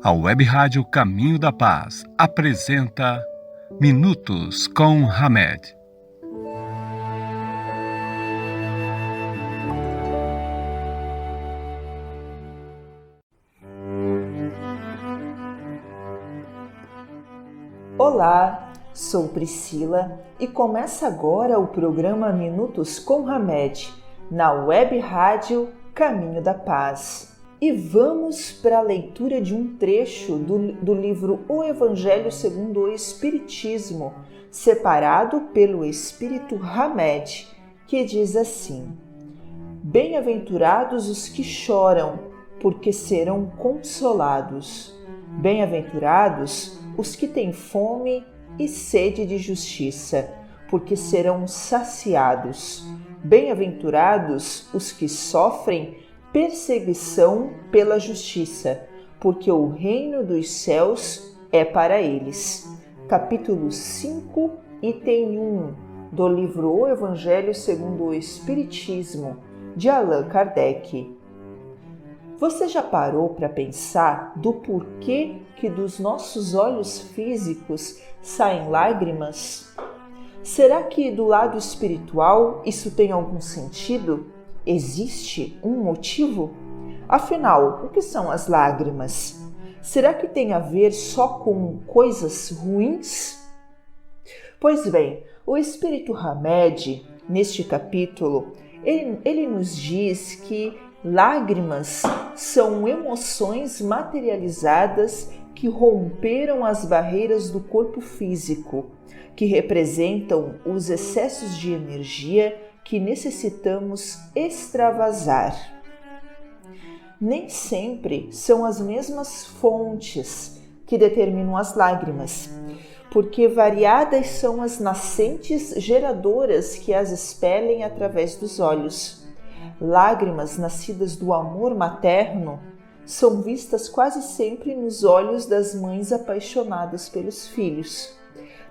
A Web Rádio Caminho da Paz apresenta Minutos com Hamed. Olá, sou Priscila e começa agora o programa Minutos com Hamed, na Web Rádio Caminho da Paz. E vamos para a leitura de um trecho do livro O Evangelho segundo o Espiritismo, separado pelo Espírito Hamed, que diz assim: Bem-aventurados os que choram, porque serão consolados. Bem-aventurados os que têm fome e sede de justiça, porque serão saciados. Bem-aventurados os que sofrem perseguição pela justiça, porque o reino dos céus é para eles. Capítulo 5, item 1, do livro O Evangelho segundo o Espiritismo, de Allan Kardec. Você já parou para pensar do porquê que dos nossos olhos físicos saem lágrimas? Será que do lado espiritual isso tem algum sentido? Existe um motivo? Afinal, o que são as lágrimas? Será que tem a ver só com coisas ruins? Pois bem, o Espírito Hamed, neste capítulo, ele nos diz que lágrimas são emoções materializadas que romperam as barreiras do corpo físico, que representam os excessos de energia que necessitamos extravasar. Nem sempre são as mesmas fontes que determinam as lágrimas, porque variadas são as nascentes geradoras que as expelem através dos olhos. Lágrimas nascidas do amor materno são vistas quase sempre nos olhos das mães apaixonadas pelos filhos.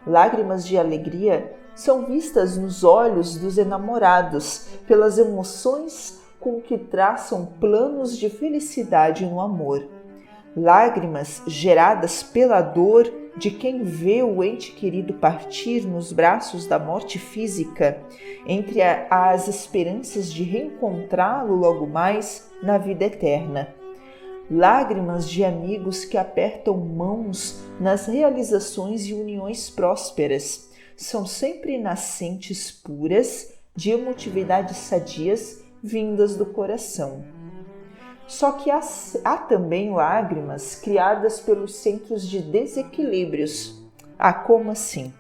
Lágrimas de alegria são vistas nos olhos dos enamorados, pelas emoções com que traçam planos de felicidade no amor. Lágrimas geradas pela dor de quem vê o ente querido partir nos braços da morte física, entre as esperanças de reencontrá-lo logo mais na vida eterna. Lágrimas de amigos que apertam mãos nas realizações e uniões prósperas, são sempre nascentes puras de emotividades sadias vindas do coração. Só que há também lágrimas criadas pelos centros de desequilíbrios. Como assim?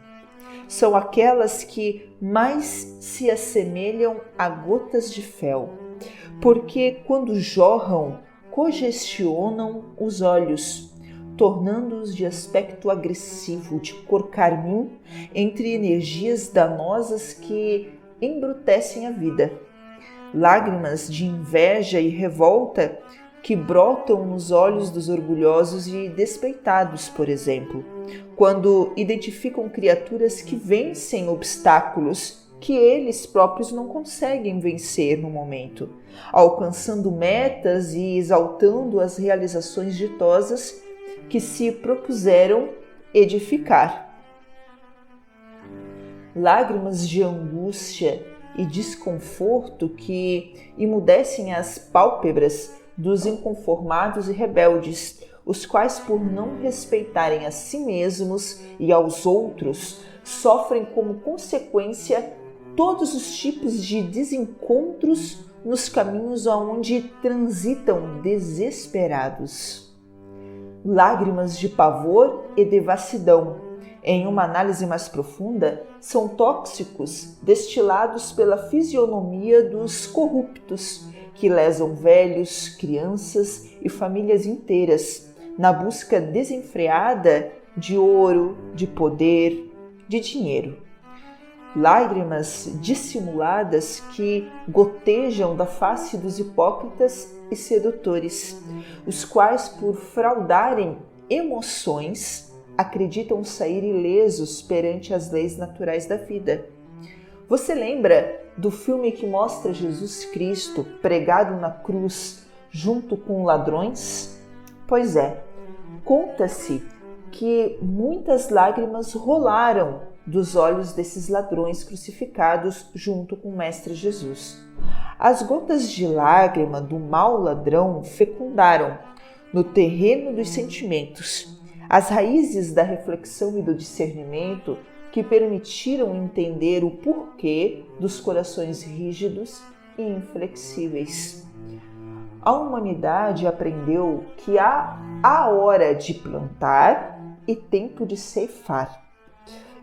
São aquelas que mais se assemelham a gotas de fel, porque quando jorram, congestionam os olhos, tornando-os de aspecto agressivo, de cor carmim, entre energias danosas que embrutecem a vida. Lágrimas de inveja e revolta que brotam nos olhos dos orgulhosos e despeitados, por exemplo, quando identificam criaturas que vencem obstáculos que eles próprios não conseguem vencer no momento, alcançando metas e exaltando as realizações ditosas que se propuseram edificar. Lágrimas de angústia e desconforto que emudecem as pálpebras dos inconformados e rebeldes, os quais, por não respeitarem a si mesmos e aos outros, sofrem como consequência todos os tipos de desencontros nos caminhos aonde transitam desesperados. Lágrimas de pavor e devassidão, em uma análise mais profunda, são tóxicos destilados pela fisionomia dos corruptos, que lesam velhos, crianças e famílias inteiras, na busca desenfreada de ouro, de poder, de dinheiro. Lágrimas dissimuladas que gotejam da face dos hipócritas e sedutores, os quais, por fraudarem emoções, acreditam sair ilesos perante as leis naturais da vida. Você lembra do filme que mostra Jesus Cristo pregado na cruz junto com ladrões? Pois é, Conta-se que muitas lágrimas rolaram dos olhos desses ladrões crucificados junto com o Mestre Jesus. As gotas de lágrima do mau ladrão fecundaram no terreno dos sentimentos as raízes da reflexão e do discernimento que permitiram entender o porquê dos corações rígidos e inflexíveis. A humanidade aprendeu que há a hora de plantar e tempo de ceifar,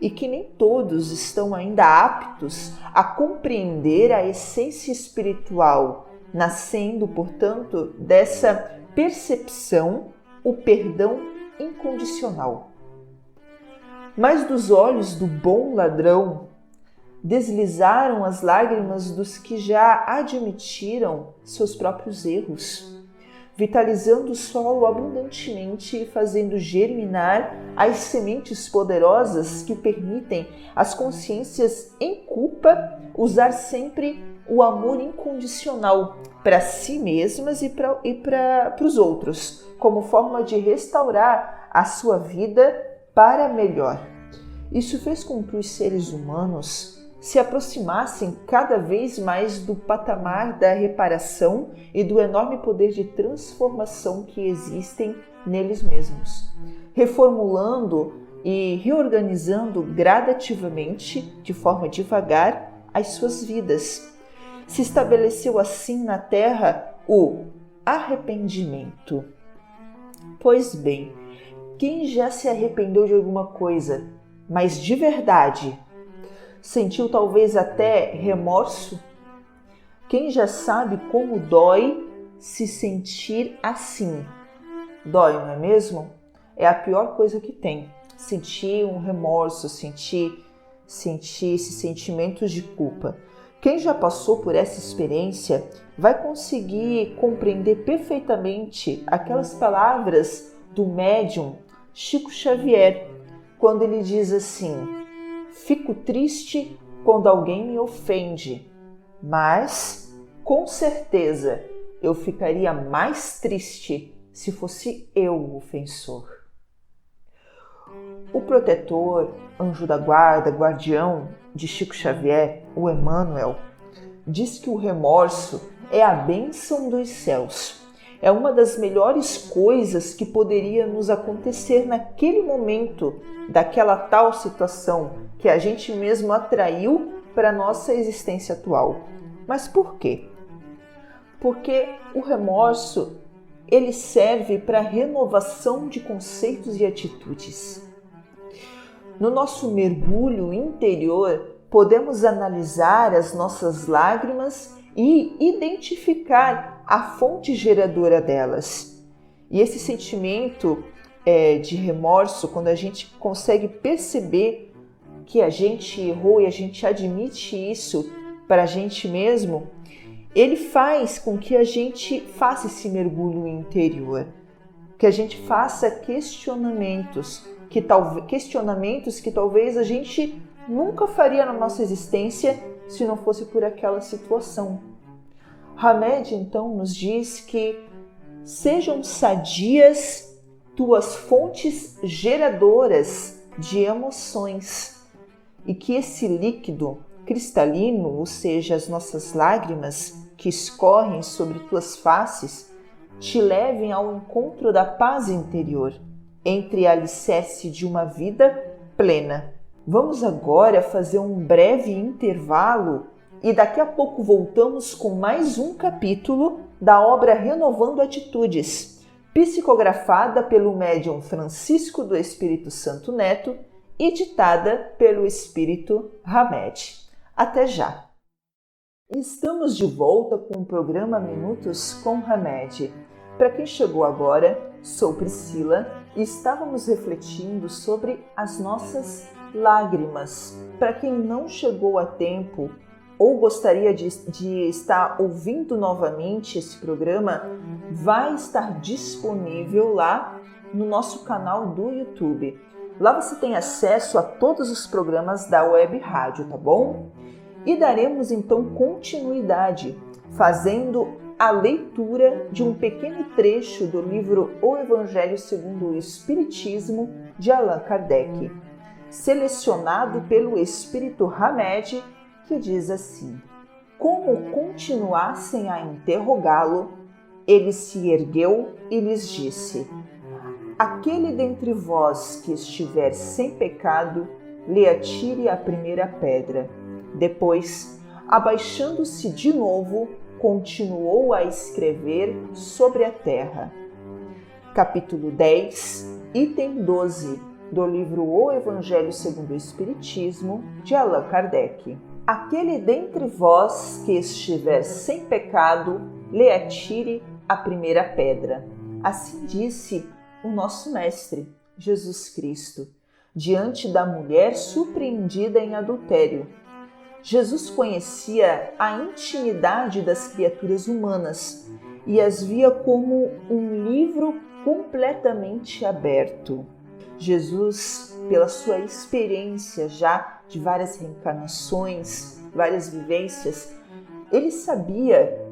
e que nem todos estão ainda aptos a compreender a essência espiritual, nascendo, portanto, dessa percepção, o perdão incondicional. Mas dos olhos do bom ladrão deslizaram as lágrimas dos que já admitiram seus próprios erros, vitalizando o solo abundantemente e fazendo germinar as sementes poderosas que permitem às consciências em culpa usar sempre o amor incondicional para si mesmas e para os outros, como forma de restaurar a sua vida para melhor. Isso fez com que os seres humanos se aproximassem cada vez mais do patamar da reparação e do enorme poder de transformação que existem neles mesmos, reformulando e reorganizando gradativamente, de forma devagar, as suas vidas. Se estabeleceu assim na Terra o arrependimento. Pois bem, quem já se arrependeu de alguma coisa, mas de verdade, sentiu talvez até remorso? Quem já sabe como dói se sentir assim? Dói, não é mesmo? É a pior coisa que tem. Sentir um remorso, sentir esses sentimentos de culpa. Quem já passou por essa experiência vai conseguir compreender perfeitamente aquelas palavras do médium Chico Xavier, quando ele diz assim: fico triste quando alguém me ofende, mas, com certeza, eu ficaria mais triste se fosse eu o ofensor. O protetor, anjo da guarda, guardião de Chico Xavier, o Emmanuel, diz que o remorso é a bênção dos céus. É uma das melhores coisas que poderia nos acontecer naquele momento, daquela tal situação que a gente mesmo atraiu para a nossa existência atual. Mas por quê? Porque o remorso, ele serve para a renovação de conceitos e atitudes. No nosso mergulho interior, podemos analisar as nossas lágrimas e identificar a fonte geradora delas. E esse sentimento de remorso, quando a gente consegue perceber que a gente errou e a gente admite isso para a gente mesmo, ele faz com que a gente faça esse mergulho interior, que a gente faça questionamentos que talvez a gente nunca faria na nossa existência se não fosse por aquela situação. Hamed, então, nos diz que sejam sadias tuas fontes geradoras de emoções e que esse líquido cristalino, ou seja, as nossas lágrimas que escorrem sobre tuas faces, te levem ao encontro da paz interior, entre a alicerce de uma vida plena. Vamos agora fazer um breve intervalo e daqui a pouco voltamos com mais um capítulo da obra Renovando Atitudes, psicografada pelo médium Francisco do Espírito Santo Neto e ditada pelo Espírito Hamed. Até já! Estamos de volta com o programa Minutos com Hamed. Para quem chegou agora, sou Priscila e estávamos refletindo sobre as nossas lágrimas. Para quem não chegou a tempo ou gostaria de estar ouvindo novamente esse programa, vai estar disponível lá no nosso canal do YouTube. Lá você tem acesso a todos os programas da Web Rádio, tá bom? E daremos então continuidade, fazendo a leitura de um pequeno trecho do livro O Evangelho segundo o Espiritismo, de Allan Kardec, selecionado pelo espírito Hamed, que diz assim: como continuassem a interrogá-lo, ele se ergueu e lhes disse: aquele dentre vós que estiver sem pecado, lhe atire a primeira pedra. Depois, abaixando-se de novo, continuou a escrever sobre a terra. Capítulo 10, item 12, do livro O Evangelho segundo o Espiritismo, de Allan Kardec. Aquele dentre vós que estiver sem pecado, lhe atire a primeira pedra. Assim disse o nosso Mestre, Jesus Cristo, diante da mulher surpreendida em adultério. Jesus conhecia a intimidade das criaturas humanas e as via como um livro completamente aberto. Jesus, pela sua experiência já de várias reencarnações, várias vivências, ele sabia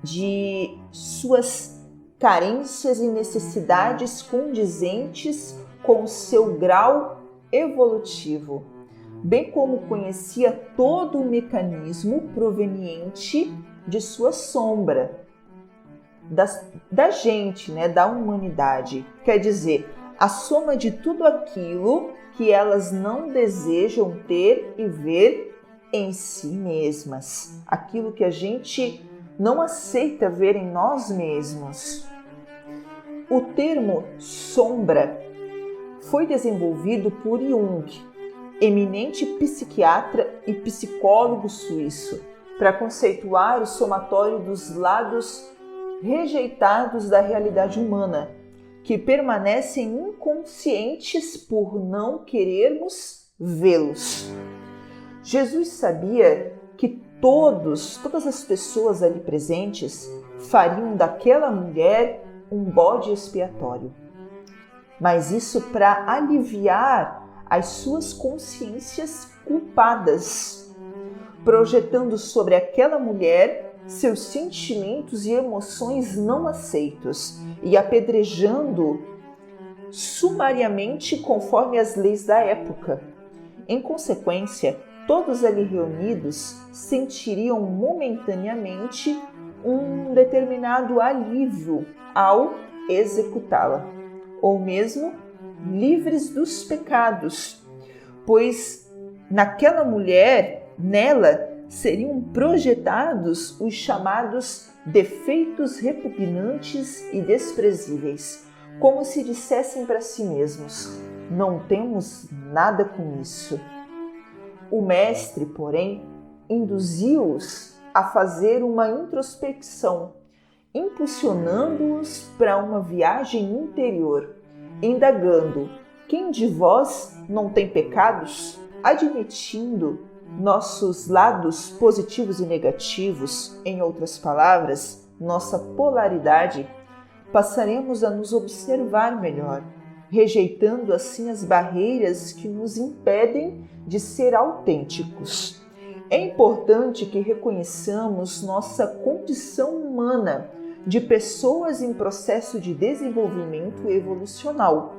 de suas carências e necessidades condizentes com o seu grau evolutivo, bem como conhecia todo o mecanismo proveniente de sua sombra, da gente, da humanidade. Quer dizer, a soma de tudo aquilo que elas não desejam ter e ver em si mesmas, aquilo que a gente não aceita ver em nós mesmos. O termo sombra foi desenvolvido por Jung, eminente psiquiatra e psicólogo suíço, para conceituar o somatório dos lados rejeitados da realidade humana, que permanecem inconscientes por não querermos vê-los. Jesus sabia que todas as pessoas ali presentes fariam daquela mulher um bode expiatório. Mas isso para aliviar as suas consciências culpadas, projetando sobre aquela mulher seus sentimentos e emoções não aceitos e apedrejando sumariamente conforme as leis da época. Em consequência, todos ali reunidos sentiriam momentaneamente um determinado alívio ao executá-la, ou mesmo livres dos pecados, pois naquela mulher, nela, seriam projetados os chamados defeitos repugnantes e desprezíveis, como se dissessem para si mesmos: não temos nada com isso. O mestre, porém, induziu-os a fazer uma introspecção, impulsionando-os para uma viagem interior, indagando: quem de vós não tem pecados? Admitindo nossos lados positivos e negativos, em outras palavras, nossa polaridade, passaremos a nos observar melhor, rejeitando assim as barreiras que nos impedem de ser autênticos. É importante que reconheçamos nossa condição humana de pessoas em processo de desenvolvimento evolucional,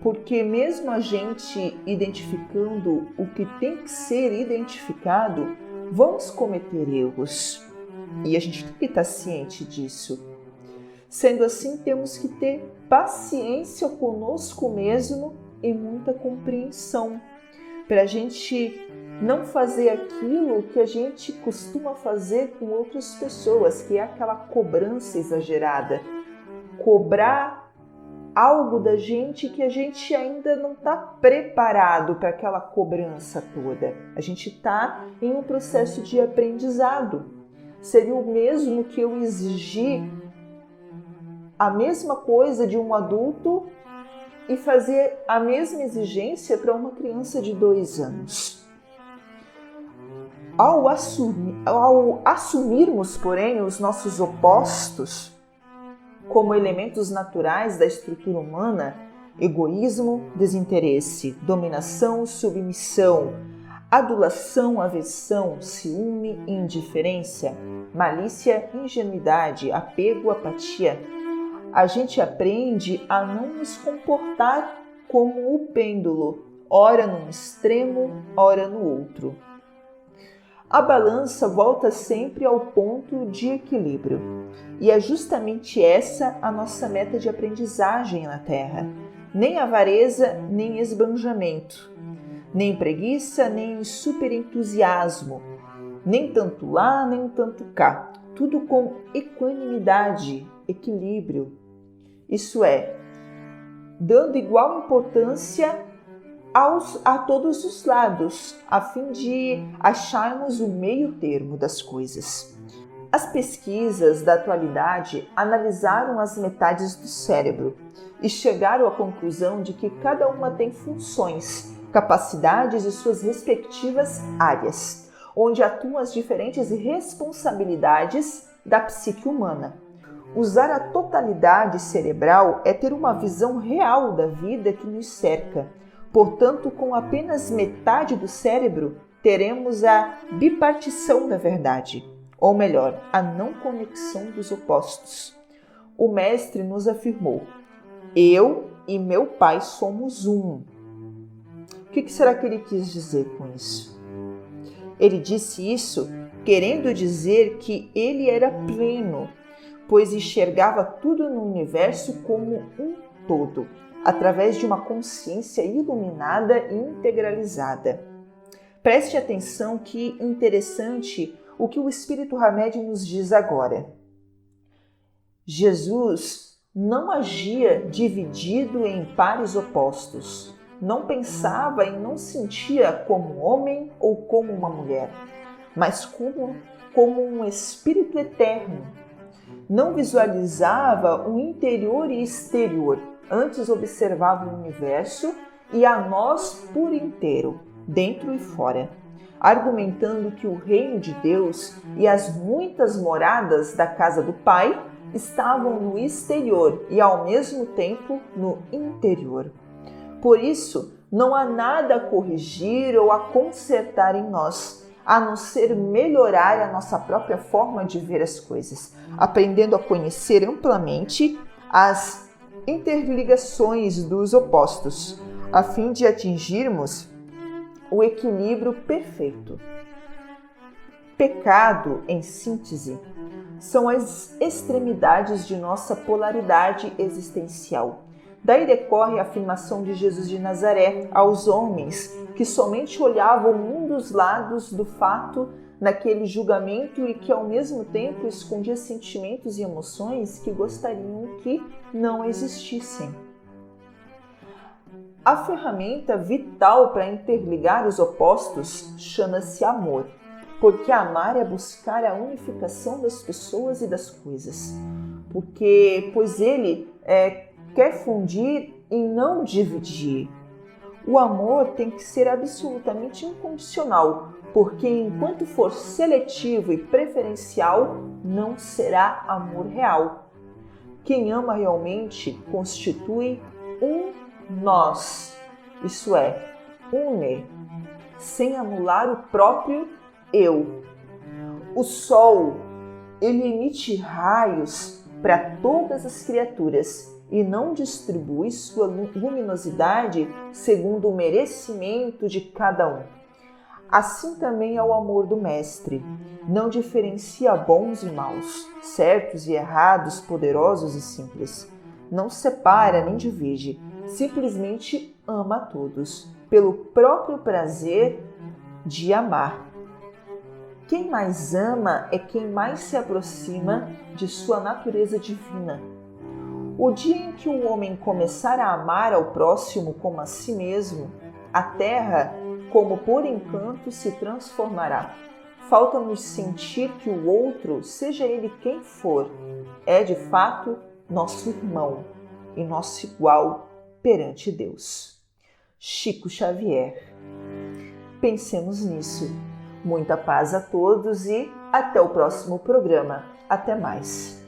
porque mesmo a gente identificando o que tem que ser identificado, vamos cometer erros. E a gente tem que estar ciente disso. Sendo assim, temos que ter paciência conosco mesmo e muita compreensão, para a gente não fazer aquilo que a gente costuma fazer com outras pessoas, que é aquela cobrança exagerada. Cobrar algo da gente que a gente ainda não está preparado para aquela cobrança toda. A gente está em um processo de aprendizado. Seria o mesmo que eu exigir a mesma coisa de um adulto e fazer a mesma exigência para uma criança de 2 anos. Ao assumirmos, porém, os nossos opostos como elementos naturais da estrutura humana, egoísmo, desinteresse, dominação, submissão, Adulação, aversão, ciúme, indiferença, malícia, ingenuidade, apego, apatia. A gente aprende a não nos comportar como o pêndulo, ora num extremo, ora no outro. A balança volta sempre ao ponto de equilíbrio. E é justamente essa a nossa meta de aprendizagem na Terra. Nem avareza, nem esbanjamento. Nem preguiça, nem superentusiasmo. Nem tanto lá, nem tanto cá. Tudo com equanimidade, equilíbrio. Isso é, dando igual importância a todos os lados, a fim de acharmos o meio termo das coisas. As pesquisas da atualidade analisaram as metades do cérebro e chegaram à conclusão de que cada uma tem funções, capacidades e suas respectivas áreas, onde atuam as diferentes responsabilidades da psique humana. Usar a totalidade cerebral é ter uma visão real da vida que nos cerca. Portanto, com apenas metade do cérebro, teremos a bipartição da verdade, ou melhor, a não conexão dos opostos. O Mestre nos afirmou: eu e meu Pai somos um. O que será que ele quis dizer com isso? Ele disse isso querendo dizer que ele era pleno, pois enxergava tudo no universo como um todo, através de uma consciência iluminada e integralizada. Preste atenção que interessante o que o Espírito Hamed nos diz agora. Jesus não agia dividido em pares opostos, não pensava e não sentia como homem ou como uma mulher, mas como um espírito eterno. Não visualizava o interior e exterior, antes observava o universo e a nós por inteiro, dentro e fora, argumentando que o reino de Deus e as muitas moradas da casa do Pai estavam no exterior e ao mesmo tempo no interior. Por isso, não há nada a corrigir ou a consertar em nós, a não ser melhorar a nossa própria forma de ver as coisas, aprendendo a conhecer amplamente as interligações dos opostos, a fim de atingirmos o equilíbrio perfeito. Pecado, em síntese, são as extremidades de nossa polaridade existencial. Daí decorre a afirmação de Jesus de Nazaré aos homens que somente olhavam um dos lados do fato naquele julgamento e que ao mesmo tempo escondia sentimentos e emoções que gostariam que não existissem. A ferramenta vital para interligar os opostos chama-se amor, porque amar é buscar a unificação das pessoas e das coisas, pois ele quer fundir e não dividir. O amor tem que ser absolutamente incondicional, porque enquanto for seletivo e preferencial, não será amor real. Quem ama realmente constitui um nós, isso é, une, sem anular o próprio eu. O Sol, ele emite raios para todas as criaturas e não distribui sua luminosidade segundo o merecimento de cada um. Assim também é o amor do Mestre. Não diferencia bons e maus, certos e errados, poderosos e simples. Não separa nem divide, simplesmente ama a todos, pelo próprio prazer de amar. Quem mais ama é quem mais se aproxima de sua natureza divina. O dia em que o homem começar a amar ao próximo como a si mesmo, a terra, como por encanto, se transformará. Falta-nos sentir que o outro, seja ele quem for, é de fato nosso irmão e nosso igual perante Deus. Chico Xavier. Pensemos nisso. Muita paz a todos e até o próximo programa. Até mais.